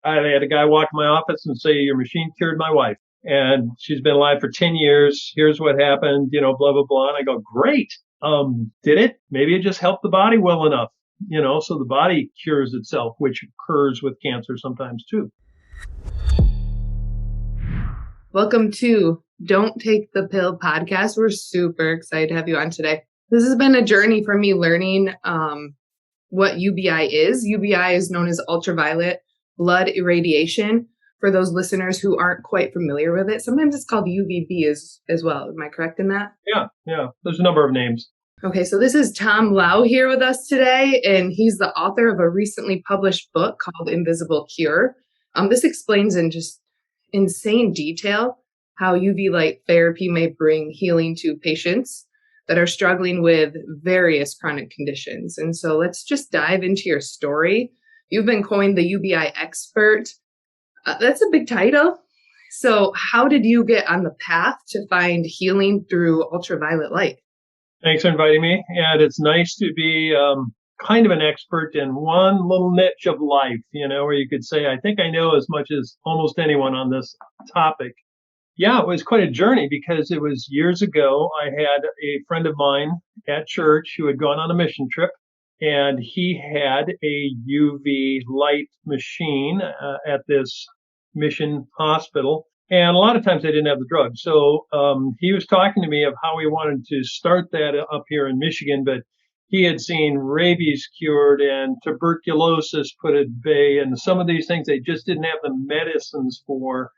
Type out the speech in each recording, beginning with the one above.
I had a guy walk in my office and say, "Your machine cured my wife, and she's been alive for 10 years. Here's what happened, blah, blah, blah." And I go, "Great. Did it? Maybe it just helped the body well enough, so the body cures itself, which occurs with cancer sometimes too." Welcome to Don't Take the Pill podcast. We're super excited to have you on today. This has been a journey for me learning what UBI is. UBI is known as ultraviolet blood irradiation. For those listeners who aren't quite familiar with it, sometimes it's called UVB as well. Am I correct in that? Yeah. There's a number of names. Okay, so this is Tom Lowe here with us today, and he's the author of a recently published book called Invisible Cure. This explains in just insane detail how UV light therapy may bring healing to patients that are struggling with various chronic conditions. And so let's just dive into your story. You've been coined the UBI expert. That's a big title. So how did you get on the path to find healing through ultraviolet light? Thanks for inviting me. And it's nice to be kind of an expert in one little niche of life, where you could say, I think I know as much as almost anyone on this topic. Yeah, it was quite a journey because it was years ago. I had a friend of mine at church who had gone on a mission trip, and he had a UV light machine at this mission hospital. And a lot of times they didn't have the drug. So he was talking to me of how he wanted to start that up here in Michigan, but he had seen rabies cured and tuberculosis put at bay, and some of these things they just didn't have the medicines for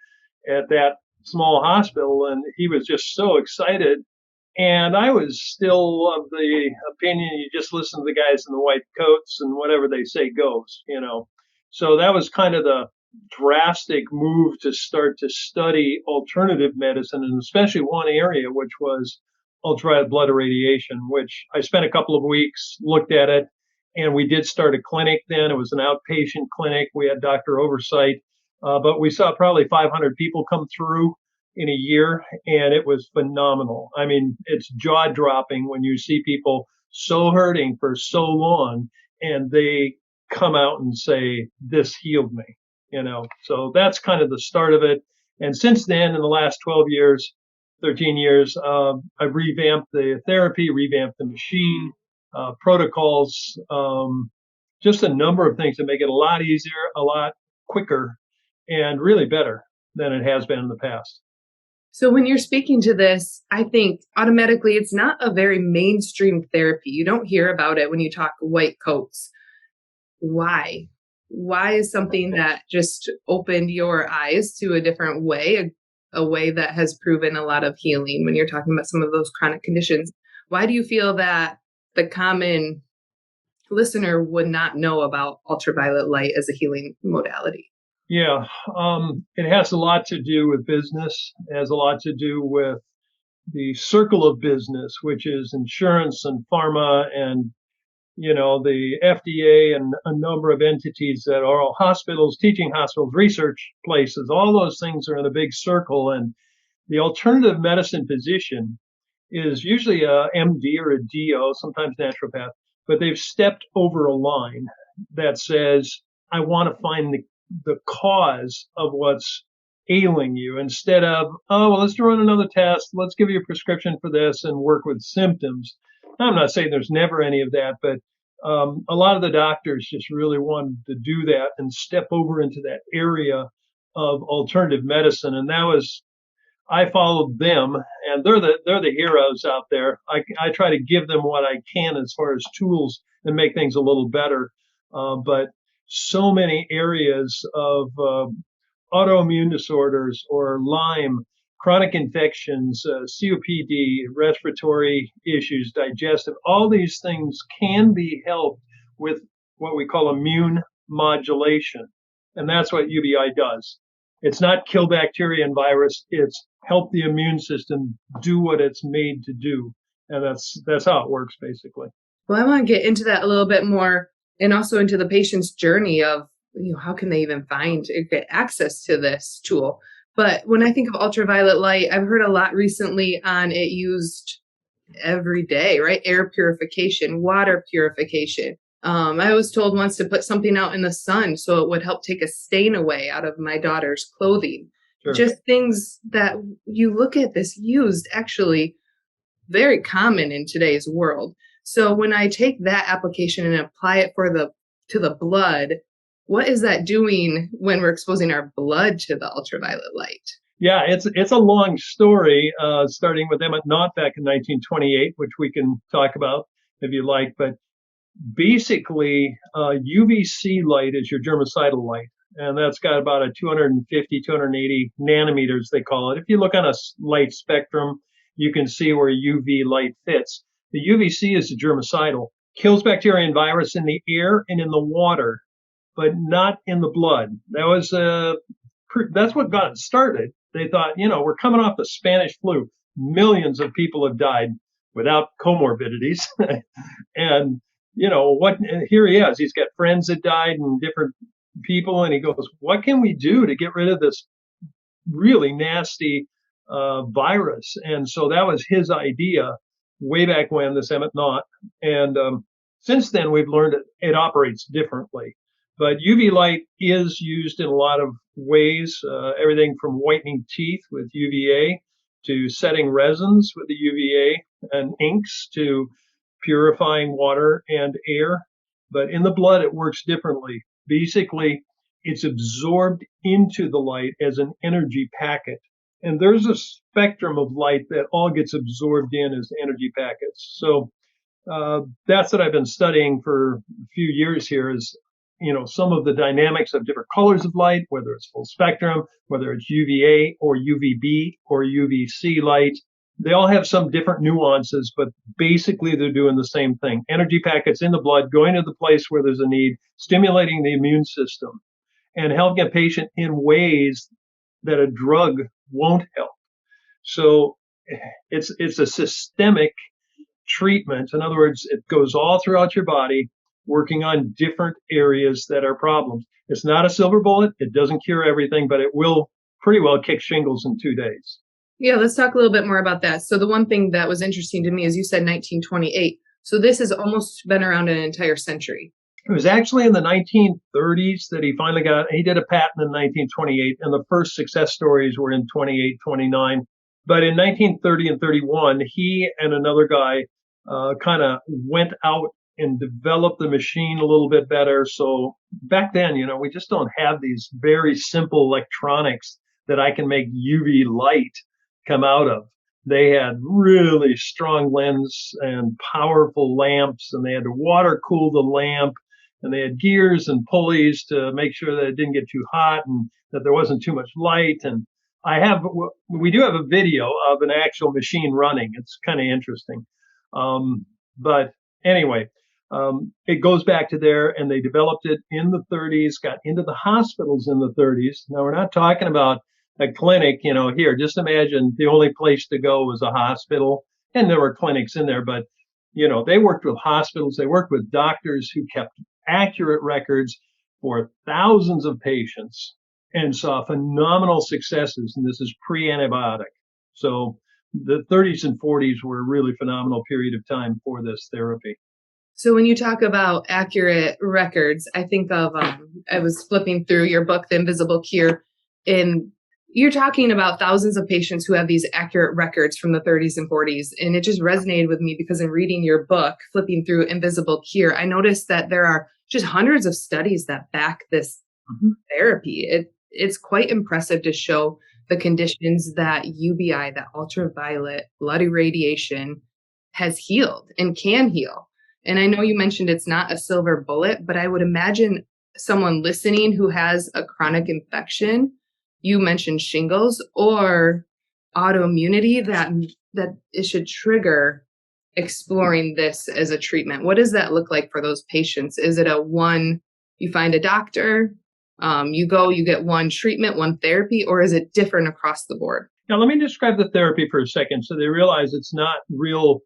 at that small hospital. And he was just so excited. And I was still of the opinion you just listen to the guys in the white coats and whatever they say goes. So that was kind of the drastic move to start to study alternative medicine, and especially one area, which was ultraviolet blood irradiation, which I spent a couple of weeks, looked at it, and we did start a clinic then. It was an outpatient clinic. We had doctor oversight, but we saw probably 500 people come through in a year, and it was phenomenal. I mean, it's jaw-dropping when you see people so hurting for so long, and they come out and say, "This healed me." So that's kind of the start of it. And since then, in the last 12 years, 13 years, I've revamped the therapy, revamped the machine, protocols, just a number of things to make it a lot easier, a lot quicker, and really better than it has been in the past. So when you're speaking to this, I think automatically it's not a very mainstream therapy. You don't hear about it when you talk white coats. Why? Why is something that just opened your eyes to a different way, a way that has proven a lot of healing when you're talking about some of those chronic conditions? Why do you feel that the common listener would not know about ultraviolet light as a healing modality? Yeah, it has a lot to do with business. It has a lot to do with the circle of business, which is insurance and pharma and the FDA and a number of entities that are all hospitals, teaching hospitals, research places. All those things are in a big circle. And the alternative medicine physician is usually a MD or a DO, sometimes naturopath, but they've stepped over a line that says, I want to find the cause of what's ailing you, instead of, oh, well, let's run another test. Let's give you a prescription for this and work with symptoms. I'm not saying there's never any of that, but a lot of the doctors just really wanted to do that and step over into that area of alternative medicine. And I followed them, and they're the heroes out there. I try to give them what I can as far as tools and make things a little better. But so many areas of autoimmune disorders or Lyme, chronic infections, COPD, respiratory issues, digestive, all these things can be helped with what we call immune modulation. And that's what UBI does. It's not kill bacteria and virus. It's help the immune system do what it's made to do. And that's how it works, basically. Well, I want to get into that a little bit more, and also into the patient's journey of, how can they even get access to this tool? But when I think of ultraviolet light, I've heard a lot recently on it used every day, right? Air purification, water purification. I was told once to put something out in the sun so it would help take a stain away out of my daughter's clothing. Sure. Just things that you look at this used actually very common in today's world. So when I take that application and apply it to the blood, what is that doing when we're exposing our blood to the ultraviolet light? Yeah, it's a long story, starting with Emmett Knott back in 1928, which we can talk about if you like. But basically, UVC light is your germicidal light, and that's got about a 250, 280 nanometers, they call it. If you look on a light spectrum, you can see where UV light fits. The UVC is a germicidal, kills bacteria and virus in the air and in the water, but not in the blood. That's what got it started. They thought, we're coming off the Spanish flu. Millions of people have died without comorbidities. And, here he is. He's got friends that died and different people. And he goes, what can we do to get rid of this really nasty virus? And so that was his idea way back when, this Emmett Knott. And since then, we've learned it operates differently. But UV light is used in a lot of ways, everything from whitening teeth with UVA to setting resins with the UVA and inks to purifying water and air. But in the blood, it works differently. Basically, it's absorbed into the light as an energy packet. And there's a spectrum of light that all gets absorbed in as energy packets. So that's what I've been studying for a few years here is, some of the dynamics of different colors of light, whether it's full spectrum, whether it's UVA or UVB or UVC light. They all have some different nuances, but basically they're doing the same thing. Energy packets in the blood going to the place where there's a need, stimulating the immune system and helping a patient in ways that a drug won't help. So it's a systemic treatment. In other words, it goes all throughout your body, working on different areas that are problems. It's not a silver bullet. It doesn't cure everything, but it will pretty well kick shingles in 2 days. Yeah, let's talk a little bit more about that. So the one thing that was interesting to me is you said 1928. So this has almost been around an entire century. It was actually in the 1930s that he did a patent in 1928, and the first success stories were in 28, 29. But in 1930 and 31, he and another guy kind of went out and developed the machine a little bit better. So back then, we just don't have these very simple electronics that I can make UV light come out of. They had really strong lens and powerful lamps, and they had to water cool the lamp, and they had gears and pulleys to make sure that it didn't get too hot and that there wasn't too much light. And we do have a video of an actual machine running. It's kind of interesting. But anyway, it goes back to there, and they developed it in the 30s, got into the hospitals in the 30s. Now, we're not talking about a clinic, here. Just imagine the only place to go was a hospital, and there were clinics in there. But, they worked with hospitals. They worked with doctors who kept accurate records for thousands of patients and saw phenomenal successes. And this is pre-antibiotic. So the 30s and 40s were a really phenomenal period of time for this therapy. So when you talk about accurate records, I think of, I was flipping through your book, The Invisible Cure, and you're talking about thousands of patients who have these accurate records from the 30s and 40s. And it just resonated with me because in reading your book, flipping through Invisible Cure, I noticed that there are just hundreds of studies that back this therapy. It's quite impressive to show the conditions that UBI, that ultraviolet light irradiation, has healed and can heal. And I know you mentioned it's not a silver bullet, but I would imagine someone listening who has a chronic infection, you mentioned shingles or autoimmunity, that it should trigger exploring this as a treatment. What does that look like for those patients? Is it you find a doctor, you get one treatment, one therapy, or is it different across the board? Now, let me describe the therapy for a second so they realize it's not real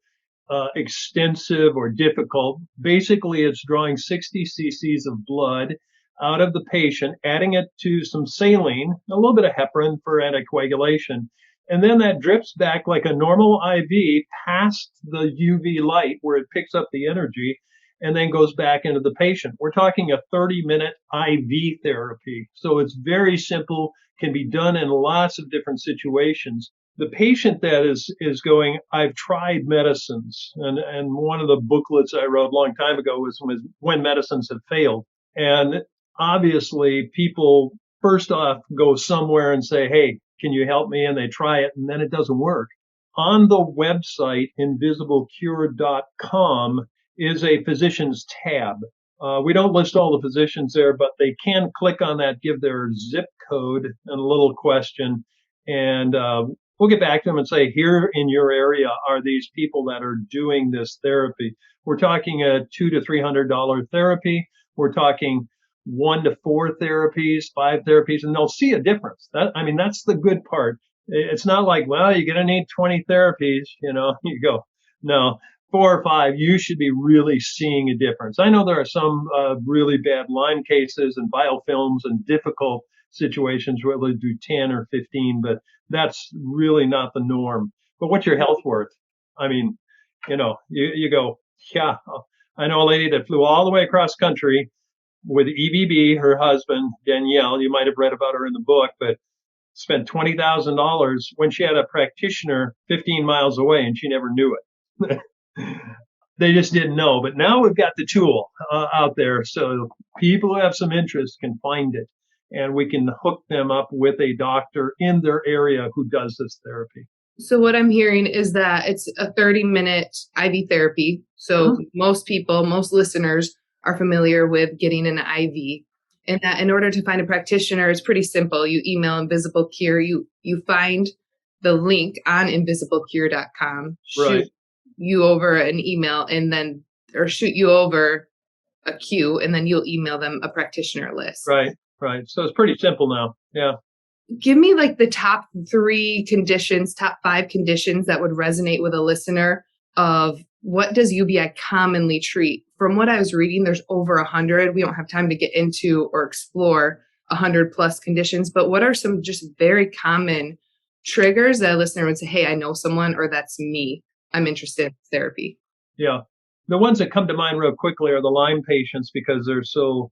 extensive or difficult. Basically, it's drawing 60 cc's of blood out of the patient, adding it to some saline, a little bit of heparin for anticoagulation. And then that drips back like a normal IV past the UV light where it picks up the energy. and then goes back into the patient. We're talking a 30-minute IV therapy. So it's very simple, can be done in lots of different situations. The patient that is going, I've tried medicines, and one of the booklets I wrote a long time ago was when medicines have failed. And obviously people first off go somewhere and say, hey, can you help me? And they try it, and then it doesn't work. On the website, invisiblecure.com, is a physician's tab. We don't list all the physicians there, but they can click on that, give their zip code and a little question, and we'll get back to them and say, here in your area are these people that are doing this therapy. We're talking a $200 to $300 therapy. We're talking 1 to 4 therapies, 5 therapies, and they'll see a difference. That's the good part. It's not like, well, you're going to need 20 therapies, you go, no, 4 or 5, you should be really seeing a difference. I know there are some really bad Lyme cases and biofilms and difficult situations where they do 10 or 15, but that's really not the norm. But what's your health worth? You go, yeah, I know a lady that flew all the way across country with EBB, her husband, Danielle. You might have read about her in the book, but spent $20,000 when she had a practitioner 15 miles away and she never knew it. They just didn't know. But now we've got the tool out there. So people who have some interest can find it, and we can hook them up with a doctor in their area who does this therapy. So what I'm hearing is that it's a 30-minute IV therapy. So most listeners are familiar with getting an IV. And that in order to find a practitioner, it's pretty simple. You email Invisible Cure. You find the link on invisiblecure.com. Shoot you over an email or shoot you over a queue, and then you'll email them a practitioner list. Right. So it's pretty simple now. Yeah. Give me like the top 5 conditions that would resonate with a listener of what does UBI commonly treat? From what I was reading, there's over 100. We don't have time to get into or explore 100 plus conditions, but what are some just very common triggers that a listener would say, hey, I know someone, or that's me. I'm interested in therapy. Yeah. The ones that come to mind real quickly are the Lyme patients, because they're so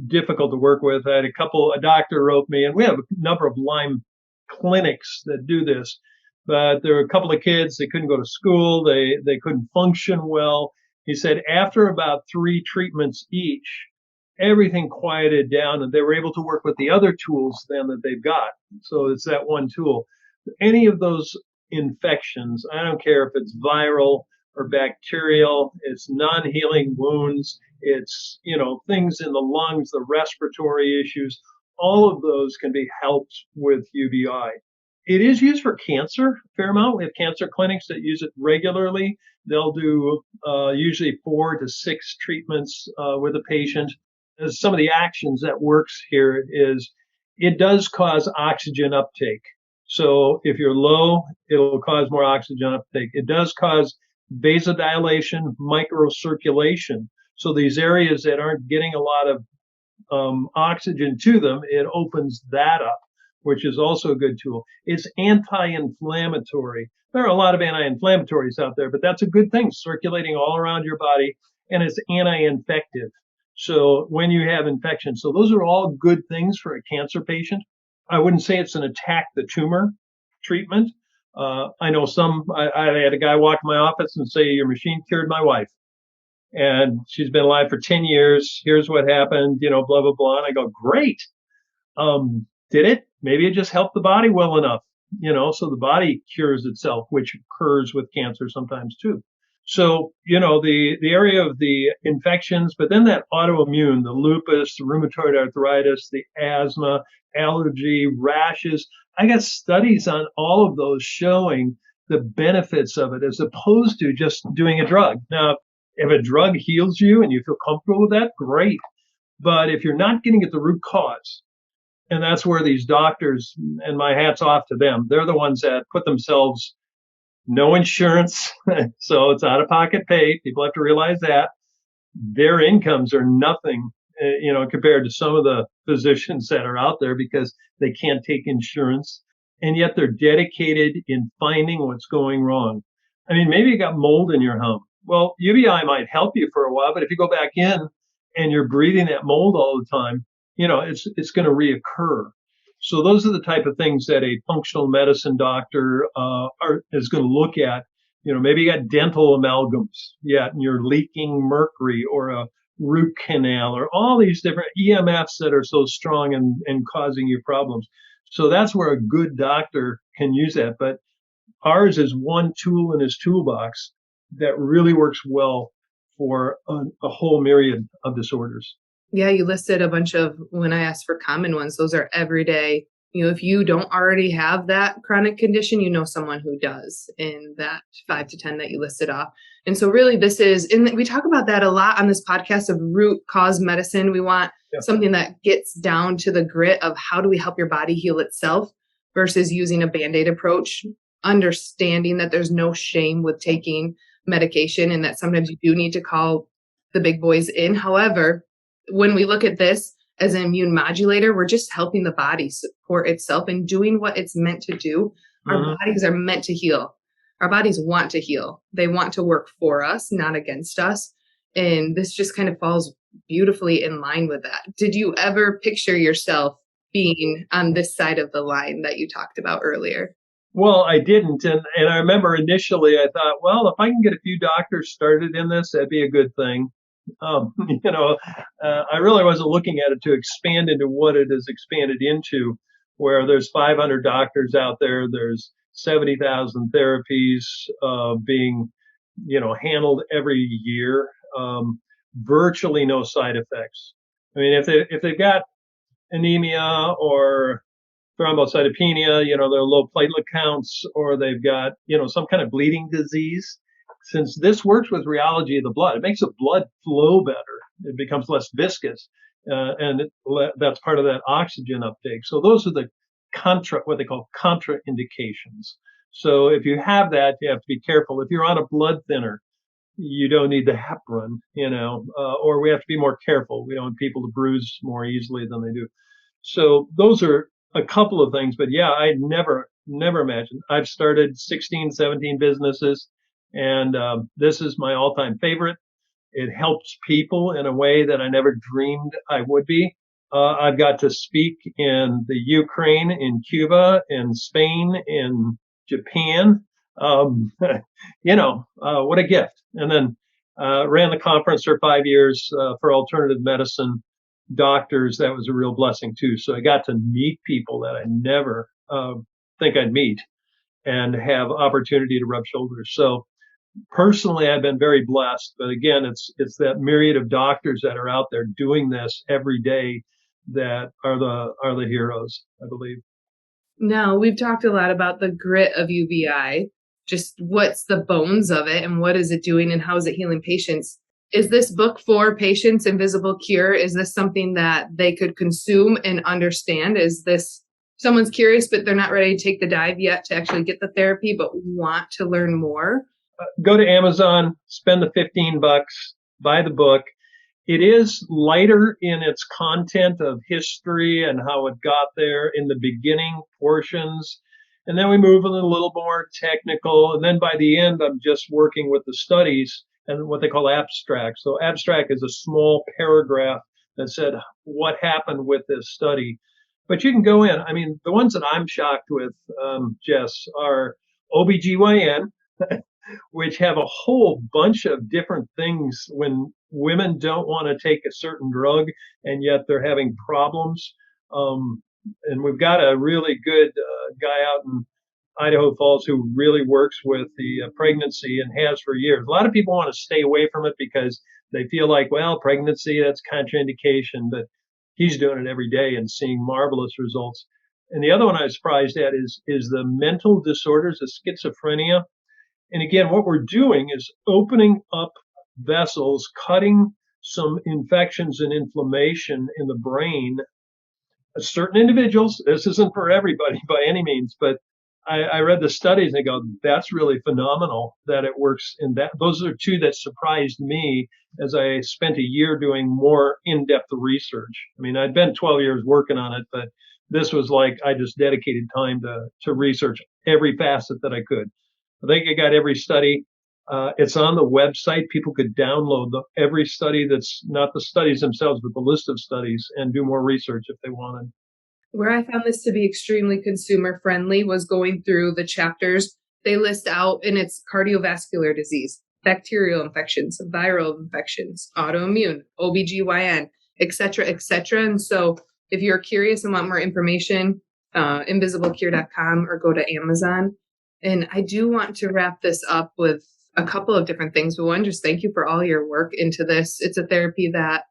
difficult to work with. I had a doctor wrote me, and we have a number of Lyme clinics that do this, but there were a couple of kids, they couldn't go to school, they couldn't function well. He said after about 3 treatments each, everything quieted down, and they were able to work with the other tools then that they've got. So it's that one tool. Any of those infections, I don't care if it's viral or bacterial, it's non-healing wounds, it's, things in the lungs, the respiratory issues, all of those can be helped with UBI. It is used for cancer a fair amount. We have cancer clinics that use it regularly. They'll do usually 4 to 6 treatments with a patient. Some of the actions that works here is it does cause oxygen uptake. So if you're low, it'll cause more oxygen uptake. It does cause vasodilation, microcirculation. So these areas that aren't getting a lot of oxygen to them, it opens that up, which is also a good tool. It's anti-inflammatory. There are a lot of anti-inflammatories out there, but that's a good thing, circulating all around your body, and it's anti-infective. So when you have infection, so those are all good things for a cancer patient. I wouldn't say it's an attack the tumor treatment. I know I had a guy walk in my office and say, your machine cured my wife. And she's been alive for 10 years. Here's what happened, blah, blah, blah. And I go, great. Did it? Maybe it just helped the body well enough, so the body cures itself, which occurs with cancer sometimes too. So, the area of the infections, but then that autoimmune, the lupus, the rheumatoid arthritis, the asthma, allergy, rashes. I got studies on all of those showing the benefits of it as opposed to just doing a drug. Now, if a drug heals you and you feel comfortable with that, great. But if you're not getting at the root cause, and that's where these doctors, and my hat's off to them, they're the ones that put themselves, no insurance, so it's out of pocket pay. People have to realize that. Their incomes are nothing, compared to some of the physicians that are out there because they can't take insurance. And yet they're dedicated in finding what's going wrong. I mean, maybe you got mold in your home. Well, UBI might help you for a while, but if you go back in and you're breathing that mold all the time, it's going to reoccur. So those are the type of things that a functional medicine doctor is going to look at. Maybe you got dental amalgams, and you're leaking mercury or a root canal or all these different EMFs that are so strong and causing you problems. So that's where a good doctor can use that. But ours is one tool in his toolbox that really works well for a whole myriad of disorders. Yeah, you listed a bunch of, when I asked for common ones, those are everyday. If you don't already have that chronic condition, someone who does in that 5 to 10 that you listed off. And so really and we talk about that a lot on this podcast of root cause medicine. We want something that gets down to the grit of how do we help your body heal itself versus using a Band-Aid approach, understanding that there's no shame with taking medication and that sometimes you do need to call the big boys in. However, when we look at this as an immune modulator, we're just helping the body support itself and doing what it's meant to do. Our bodies are meant to heal. Our bodies want to heal. They want to work for us, not against us. And this just kind of falls beautifully in line with that. Did you ever picture yourself being on this side of the line that you talked about earlier? Well, I didn't. And I remember initially I thought, well, if I can get a few doctors started in this, that'd be a good thing. I really wasn't looking at it to expand into what it is expanded into, where there's 500 doctors out there, there's 70,000 therapies being, handled every year, virtually no side effects. I mean, if they've got anemia or thrombocytopenia, their low platelet counts, or they've got, some kind of bleeding disease. Since this works with rheology of the blood, it makes the blood flow better. It becomes less viscous, and that's part of that oxygen uptake. So those are the what they call contraindications. So if you have that, you have to be careful. If you're on a blood thinner, you don't need the heparin, or we have to be more careful. We don't want people to bruise more easily than they do. So those are a couple of things, but yeah, I never imagined. I've started 16, 17 businesses, and this is my all-time favorite. It helps people in a way that I never dreamed I would be. I've got to speak in the Ukraine, in Cuba, in Spain, in Japan. What a gift. And then ran the conference for 5 years for alternative medicine doctors. That was a real blessing too. So I got to meet people that I never think I'd meet and have opportunity to rub shoulders. So personally, I've been very blessed. But again, it's that myriad of doctors that are out there doing this every day that are the heroes, I believe. Now, we've talked a lot about the grit of UBI, just what's the bones of it and what is it doing and how is it healing patients. Is this book for patients, Invisible Cure? Is this something that they could consume and understand? Is this someone's curious, but they're not ready to take the dive yet to actually get the therapy, but want to learn more? Go to Amazon, spend the $15, buy the book. It is lighter in its content of history and how it got there in the beginning portions. And then we move a little more technical. And then by the end, I'm just working with the studies and what they call abstracts. So abstract is a small paragraph that said what happened with this study. But you can go in. I mean, the ones that I'm shocked with, Jess, are OBGYN, which have a whole bunch of different things when women don't want to take a certain drug and yet they're having problems. And we've got a really good guy out in Idaho Falls who really works with the pregnancy and has for years. A lot of people want to stay away from it because they feel like, well, pregnancy, that's contraindication, but he's doing it every day and seeing marvelous results. And the other one I was surprised at is the mental disorders of schizophrenia. And again, what we're doing is opening up vessels, cutting some infections and inflammation in the brain. Certain individuals, this isn't for everybody by any means, but I read the studies and I go, that's really phenomenal that it works in that. Those are two that surprised me as I spent a year doing more in-depth research. I mean, I'd been 12 years working on it, but this was like I just dedicated time to research every facet that I could. I think I got every study. It's on the website. People could download every study that's not the studies themselves, but the list of studies and do more research if they wanted. Where I found this to be extremely consumer friendly was going through the chapters. They list out, and it's cardiovascular disease, bacterial infections, viral infections, autoimmune, OBGYN, et cetera, et cetera. And so if you're curious and want more information, invisiblecure.com or go to Amazon. And I do want to wrap this up with a couple of different things. But one, just thank you for all your work into this. It's a therapy that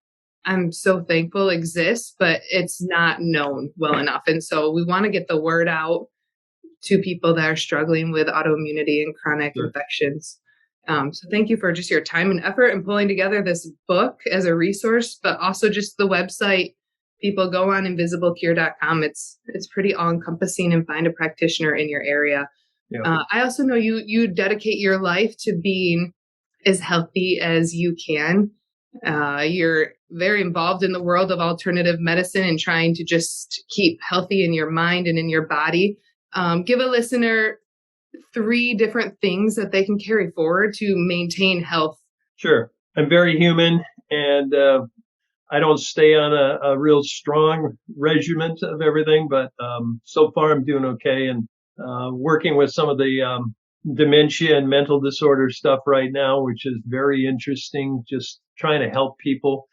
I'm so thankful exists, but it's not known well enough. And so we want to get the word out to people that are struggling with autoimmunity and chronic infections. So thank you for just your time and effort in pulling together this book as a resource, but also just the website. People go on invisiblecure.com. It's pretty all encompassing, and find a practitioner in your area. Yeah. I also know you dedicate your life to being as healthy as you can. You're very involved in the world of alternative medicine and trying to just keep healthy in your mind and in your body. Give a listener 3 different things that they can carry forward to maintain health. Sure. I'm very human, and I don't stay on a real strong regimen of everything, but so far I'm doing okay, and working with some of the dementia and mental disorder stuff right now, which is very interesting, just trying to help people.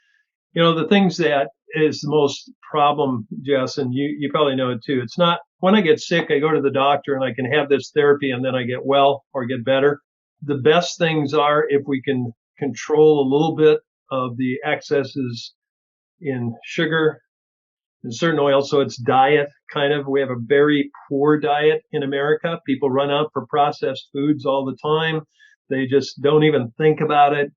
The things that is the most problem, Jess, and you probably know it too. It's not when I get sick, I go to the doctor and I can have this therapy and then I get well or get better. The best things are if we can control a little bit of the excesses in sugar and certain oils. So it's diet kind of. We have a very poor diet in America. People run out for processed foods all the time. They just don't even think about it.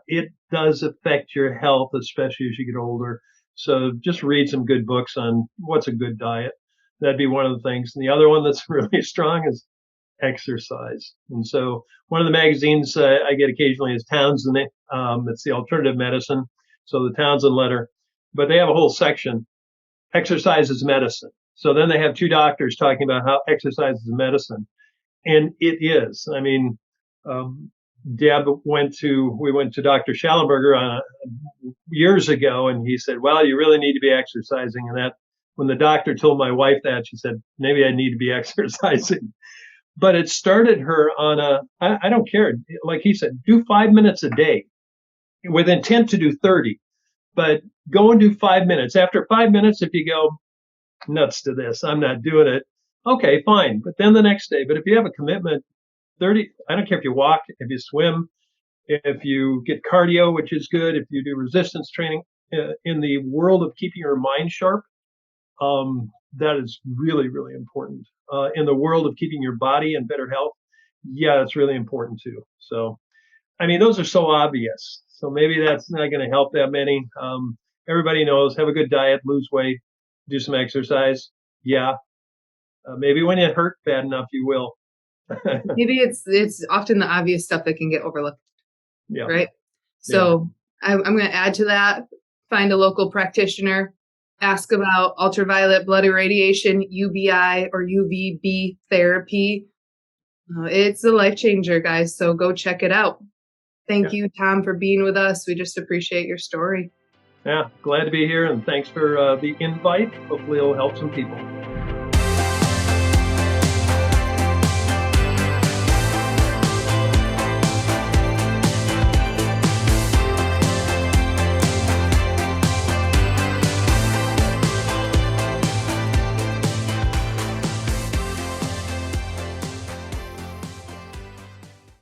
It does affect your health, especially as you get older. So just read some good books on what's a good diet. That'd be one of the things. And the other one that's really strong is exercise. And so one of the magazines I get occasionally is Townsend. It's the alternative medicine. So the Townsend letter, but they have a whole section, exercise is medicine. So then they have 2 doctors talking about how exercise is medicine. And it is. I mean, Deb we went to Dr. Schallenberger years ago, and he said, well, you really need to be exercising. And that, when the doctor told my wife that, she said, maybe I need to be exercising. But it started her on I don't care. Like he said, do 5 minutes a day with intent to do 30, but go and do 5 minutes. After 5 minutes, if you go nuts to this, I'm not doing it. Okay, fine. But then the next day, but if you have a commitment, 30, I don't care if you walk, if you swim, if you get cardio, which is good, if you do resistance training, in the world of keeping your mind sharp, that is really, really important. In the world of keeping your body in better health, yeah, it's really important too. So, I mean, those are so obvious. So maybe that's not going to help that many. Everybody knows, have a good diet, lose weight, do some exercise. Yeah. Maybe when you hurt bad enough, you will. Maybe it's often the obvious stuff that can get overlooked. Yeah. Right. So I'm going to add to that. Find a local practitioner. Ask about ultraviolet blood irradiation, UBI or UVB therapy. It's a life changer, guys. So go check it out. Thank you, Tom, for being with us. We just appreciate your story. Yeah, glad to be here, and thanks for the invite. Hopefully it'll help some people.